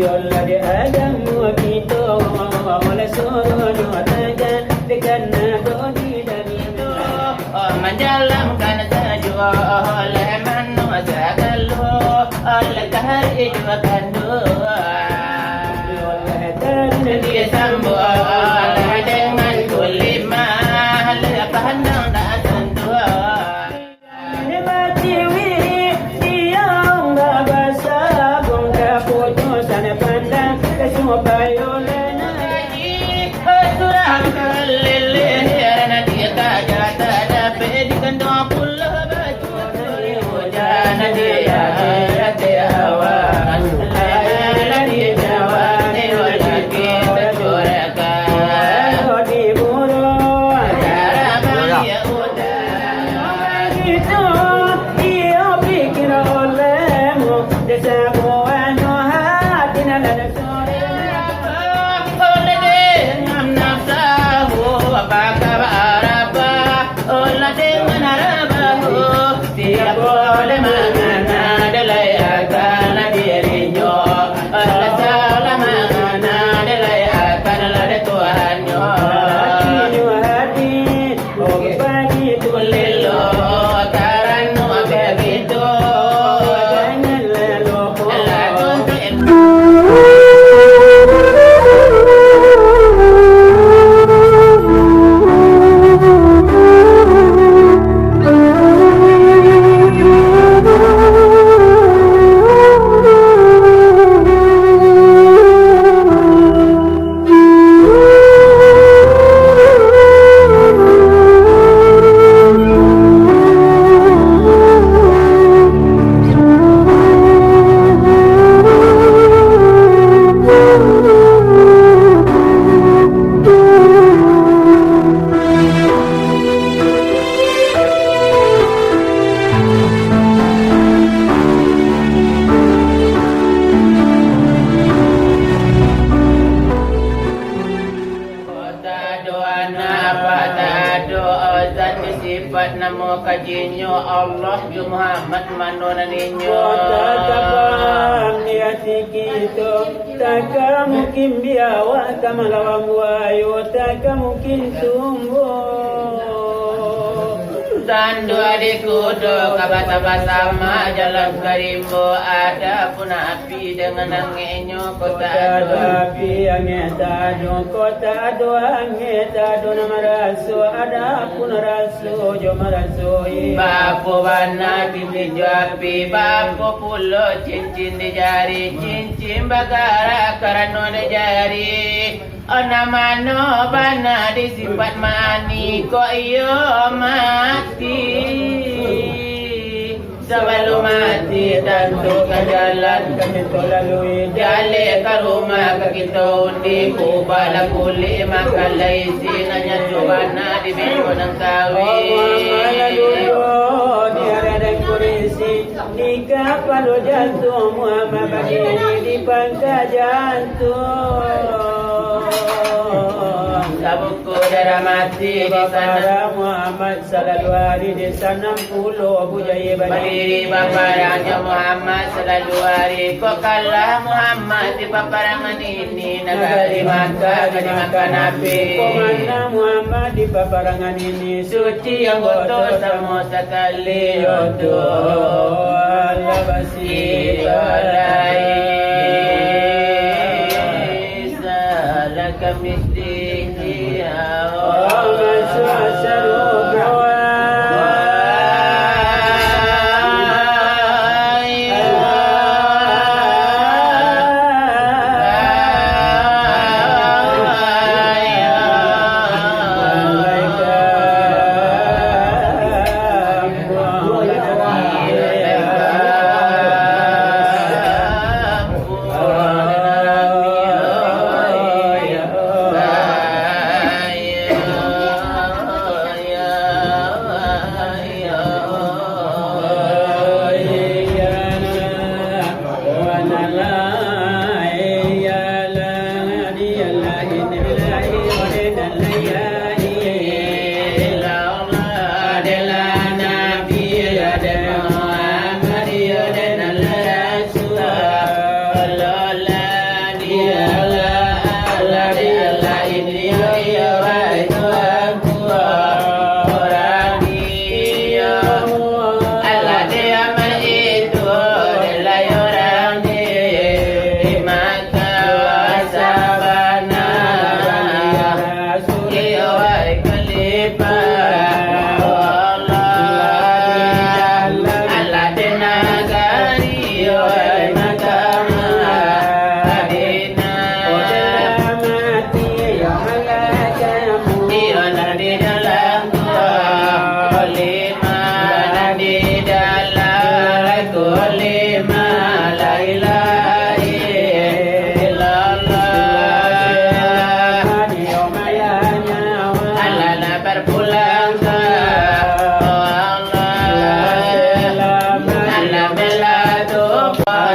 Allah di Adam waktu wala suruh watajan dekana dodi dari itu menjalankan tajwa oleh manusia galuh oleh tahari makan dua dia sambung oleh dengan kulimah lepas handang tak sentuh semua bayolena lagi surah kalilin ya dia tak dapat dikandung pula baju hujan dia dia awan la dia jawan lagi tercurahkan di buru cara bagi udah itu dia pikir olehmu desabuan hati nalada namo kajinyo Allah ju Muhammad manona ninyo takam niati kito takamu kimbia wa kamalawangu ayo takamu kintumbo Tandu adikku do kabata sama jalan karimbo ada pun api dengan anginyo kota api angeta do kota do angeta do namaraso ada pun raso jo maraso bapo wana di api bapo pulo cincin di jari cincin bagara karano di jari Anamano bana disifat mani kok iyo mati sebelum mati tentu ke jalan kita lalui jale ke rumah ke kita undi kubala kuli makan laisi nanya cubana di bengko dan sawi di ada kurisi di kapal jantung Muhammad berdiri di pangkal jantung Sabuku darah mati di sana Muhammad sallallahu alaihi wasallam pulau Abu Jaya berdiri paparannya Muhammad sallallahu alaihi kok kalah Muhammad di paparangan ini negari Makkah jadi makan Nabi komanda Muhammad di paparangan ini suci yang kotor sama sekali yodo Allah basir alai salaka misdi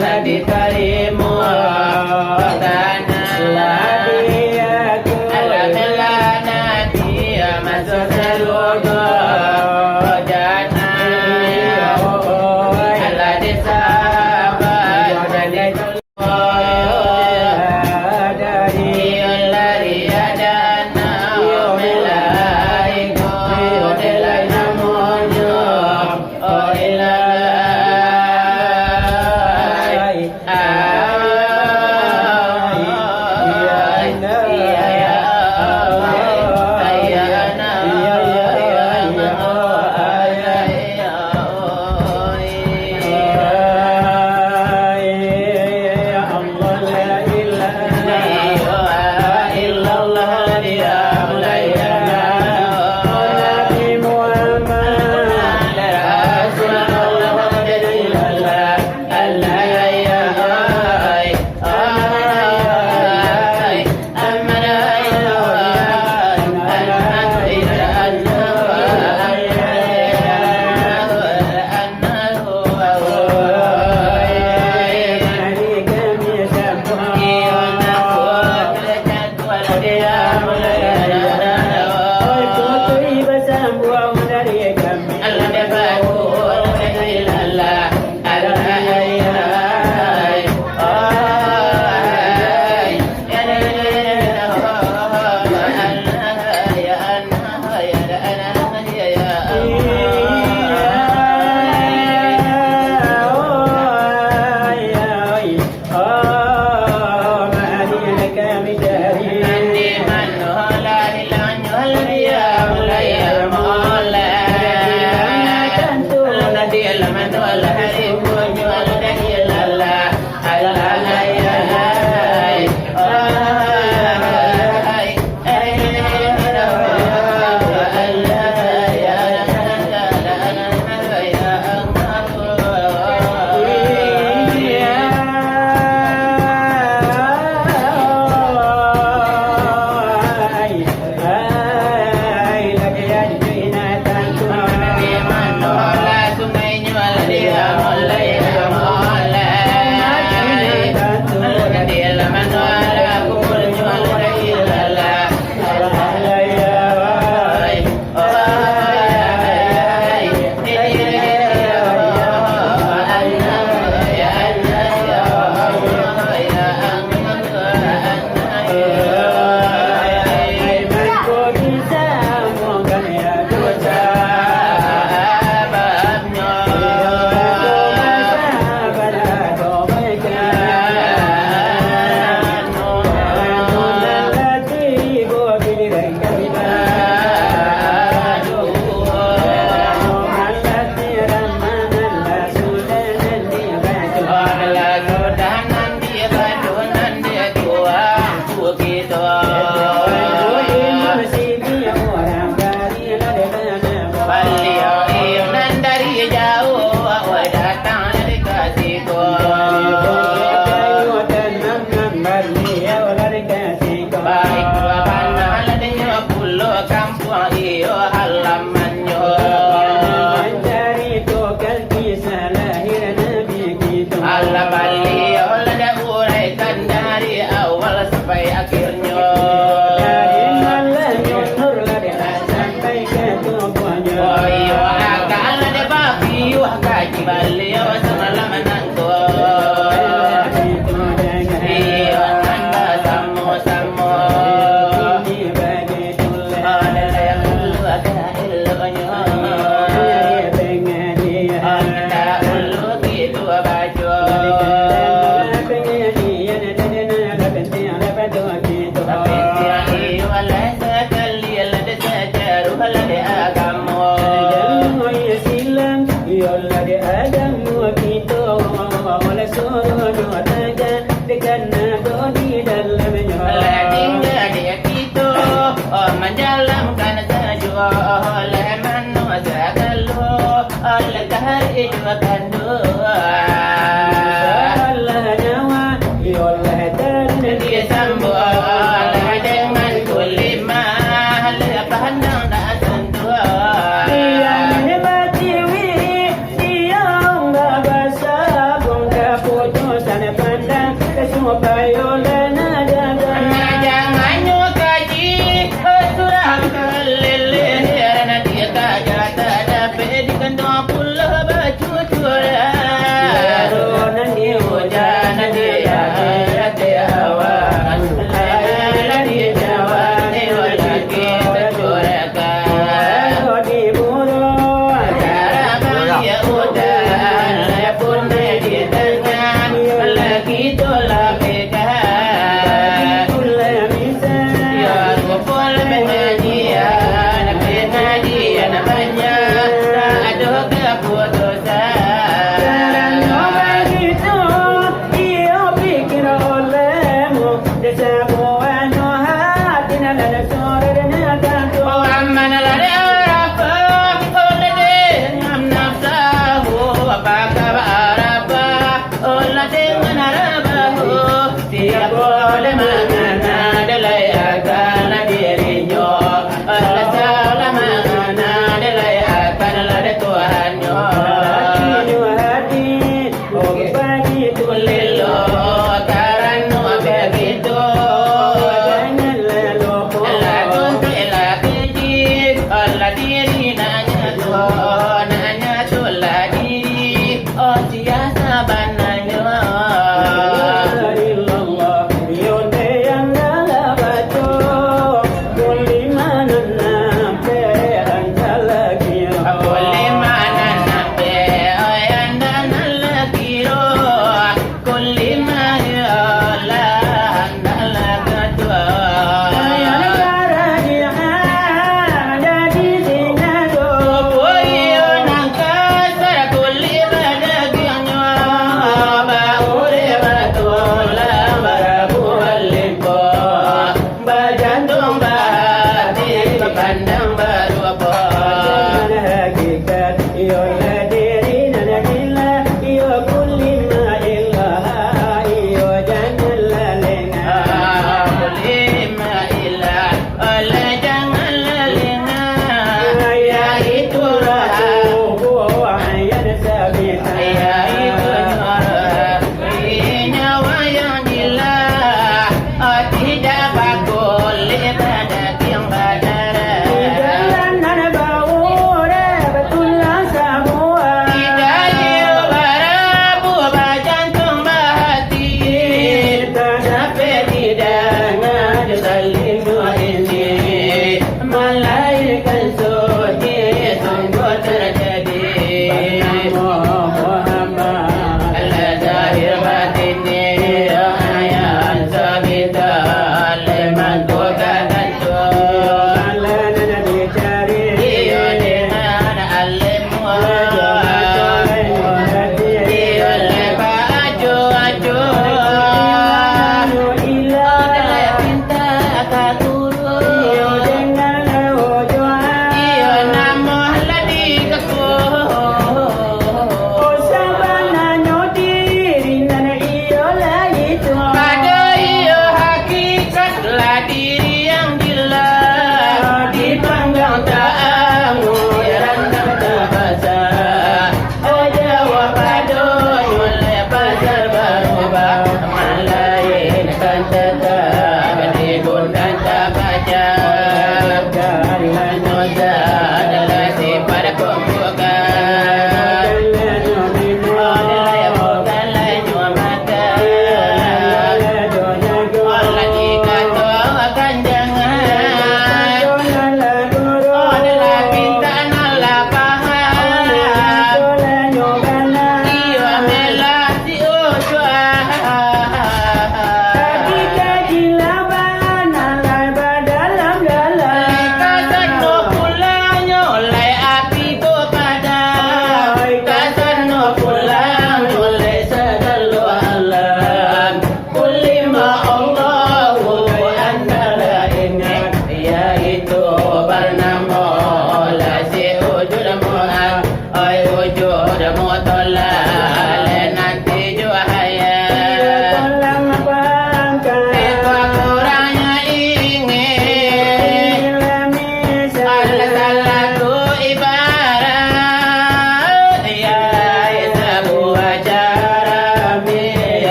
nanti tarimu tanah ladiaku alhamdulillah nanti masuk surga jannah ala desa jadi dari lari ada bola dengan harabahu tiap boleh mengana delai akan dirinya Allah salah mengana delai akan lada Tuhannya hati oh bagi tulilo karena begitu janganlah lupa lagu telah keji Allah diri nanya Tuhan nanya tulah diri oh siasa bananya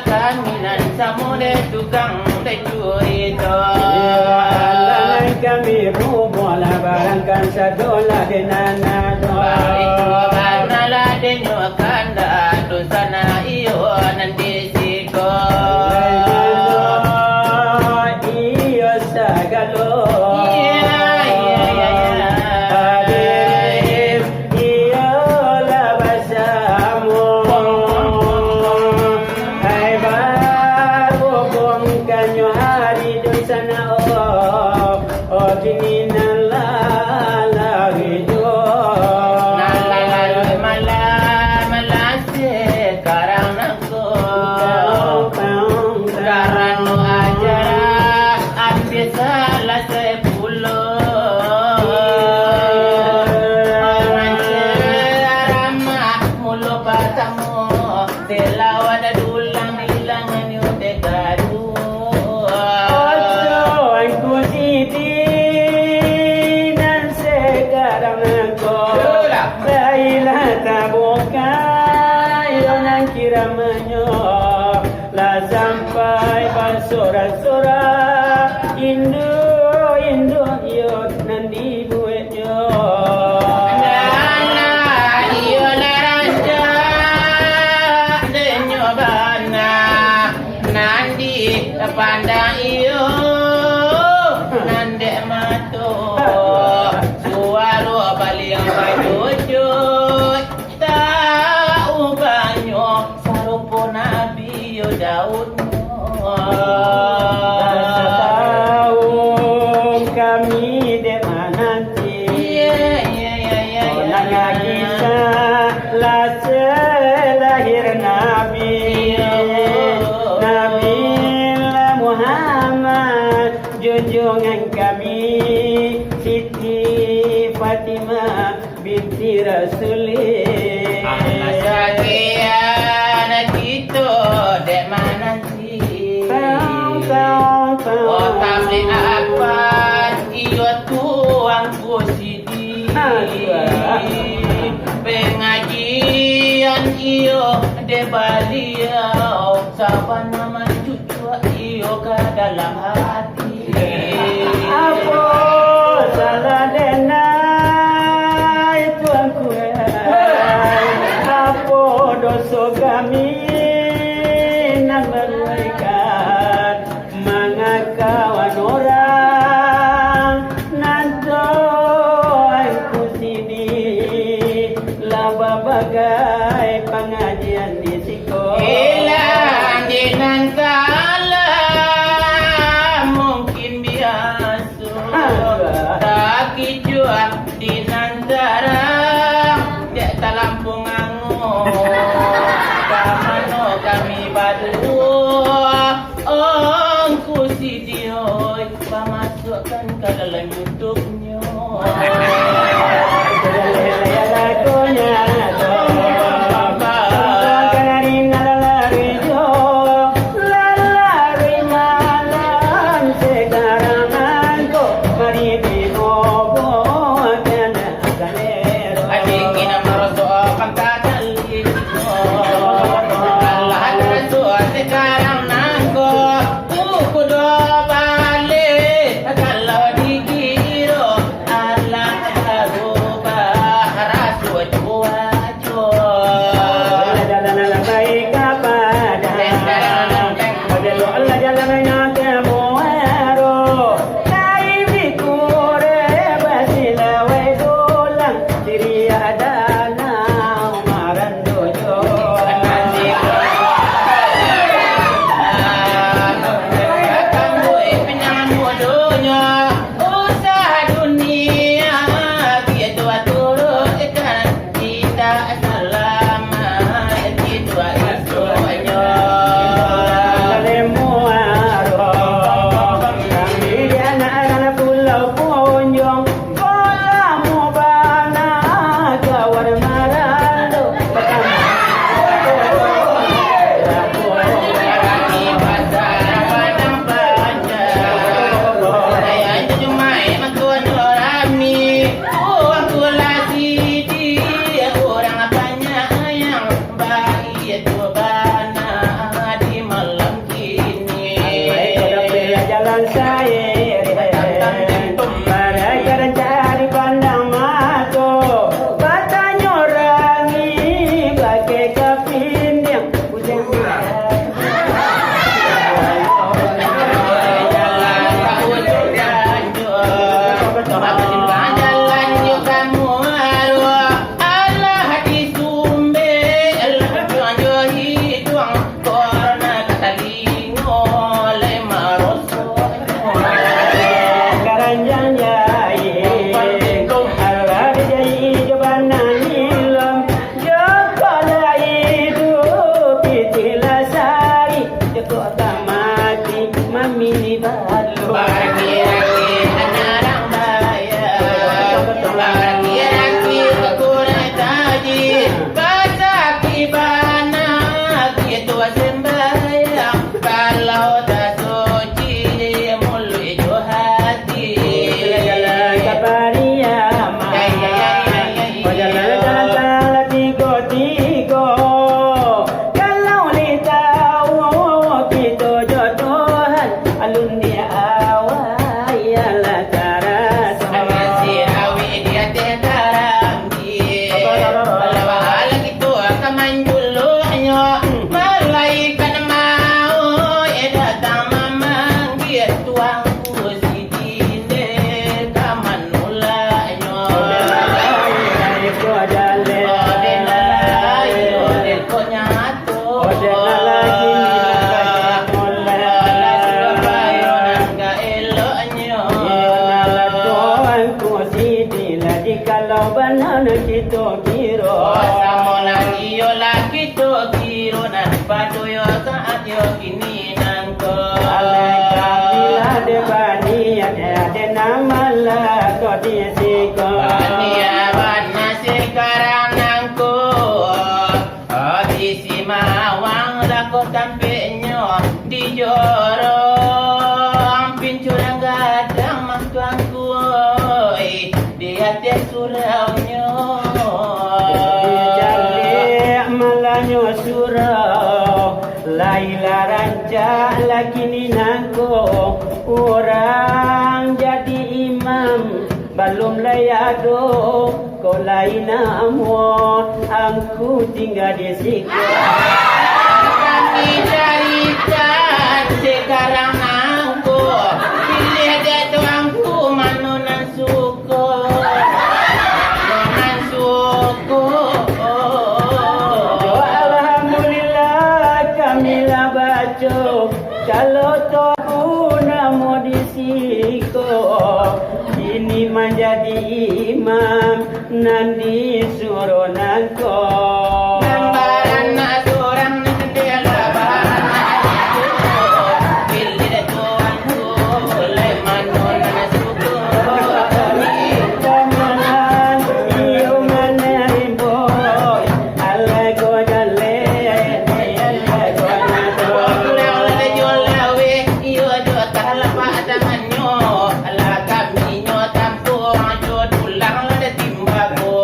kaminan samune tukang curi to. Lalai kami rubola barangkan sadola denana do. Balik warna la denyo kanda dosana iyo nanti siko. Iyo sagalo. Sora Indo yo nandi buetyo Nana iyo laranja denyo bana nandi pandang iyo nande mato suaro baling bajujo ta ubanyo sarupo nabi yo Daud kami de mananti lahir Nabi Muhammad junjungan kami Siti Fatimah binti Rasulullah Sakian kita dek mananti oh tabli apa iyo tuang kusidi pengajian iyo de baliau siapa nama cucu iyo ke dalam hati apa salah denai tuanku apa dosa kami nak meruikan mengakawan orang nanto aku sini laba bagai pengajian di siko hilang jinan kala mungkin biasa tak kijuan di nantara dek talampung ango kamano kami berdua ku sidioy pamasukkan ke dalam YouTube-nya sekarang nangko kudo balik kalau digi tamati mamini balu Baraki-raki anarang baya Baraki-raki kekurang taji Basaki bana Gitu sembayang Kalau tak suci Mulu itu hati jalan kabaria ma jalan tigo kalau litau kita jodohan alun dia awal ialah cara Si awi dia tetarang Walau gitu kemanjulunya Malaikat mau datang memanggil tuangku si dine kamanulanya Oden ko nyato kalau benar kita kira Samo lagi yo lagi to kiro nan padoyo saat yo kini nangko bila debani ada nama lah kau disiko Bania bana sekarang nangko di simawang lako tampinyo di jorong pincurang gadang maktuangku di hati suraunya malanyo surau Laila ranca lagi ni nangko orang jadi imam belum layado ko laina amo angku tinggal di siku kami carikan sekarang aku pilih dia tuangku manunan suko manunan suko Alhamdulillah kami lah baca kalau tohu namo di siko ini menjadi imam nanti suruh nangko Nambaran na surang na sendela bahan pilih dia tuangku lay manunan suko Kamalan iyo manariboy alay ko jale alay ko nato Kurang lada jolawe iyo jo talapa tanganyo ala kami nyo tampung jo tulang lada timbako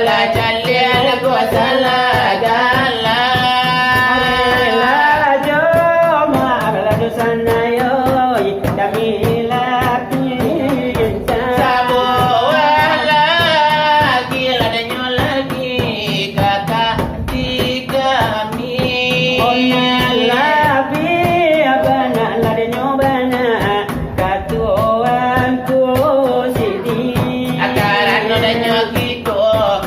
Ala jalil ko salagala. Lajo mabalado sana yo damila pinta. Sabo lagi ladanya lagi kakak di kami. Labi abana ladanya bana katuan ku sidi. Akaran nodanya gitu,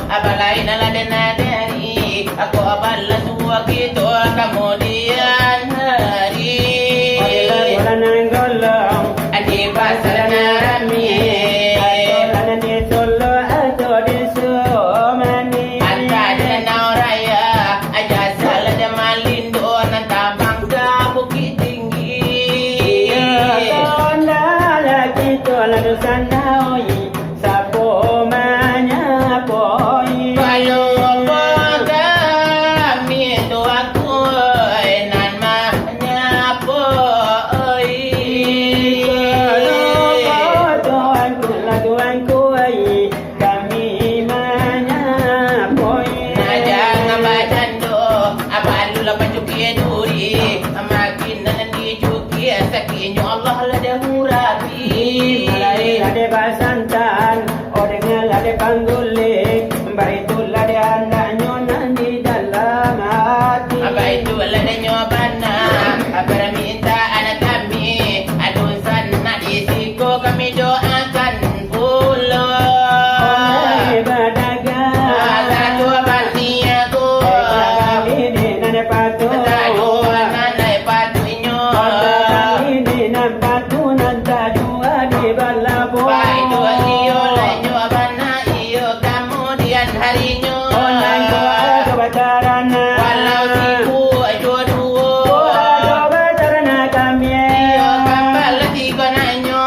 abalain aladena dari. Aku abala tua gitu, kemudian hari. Bola nanggolong Adi pasar narami. atolan di solo atau di somani. Anta danau raya, aja salah dan malindo nantabang ke bukit tinggi. Tonda lagi tolan sana oi sapo manyapoi. Kalau kami itu aku nan menyapoi. Najang bacando, abalula pacuki duri, makin nanti cuki sakinyo Allah la dahurabi. Lade basantan, orang lade panggule, baitulah de andaknya nanti dalam hati. Apa itu lada nyobana, apa minta anak kami, aduh sana di siko kami doakan pulau. Satu bani aku, satu nanai patuinyo. Baik dua iyo lanyo bana iyo kemudian harinya. Walau siku ajo dua, iyo kambal tiga nanyo.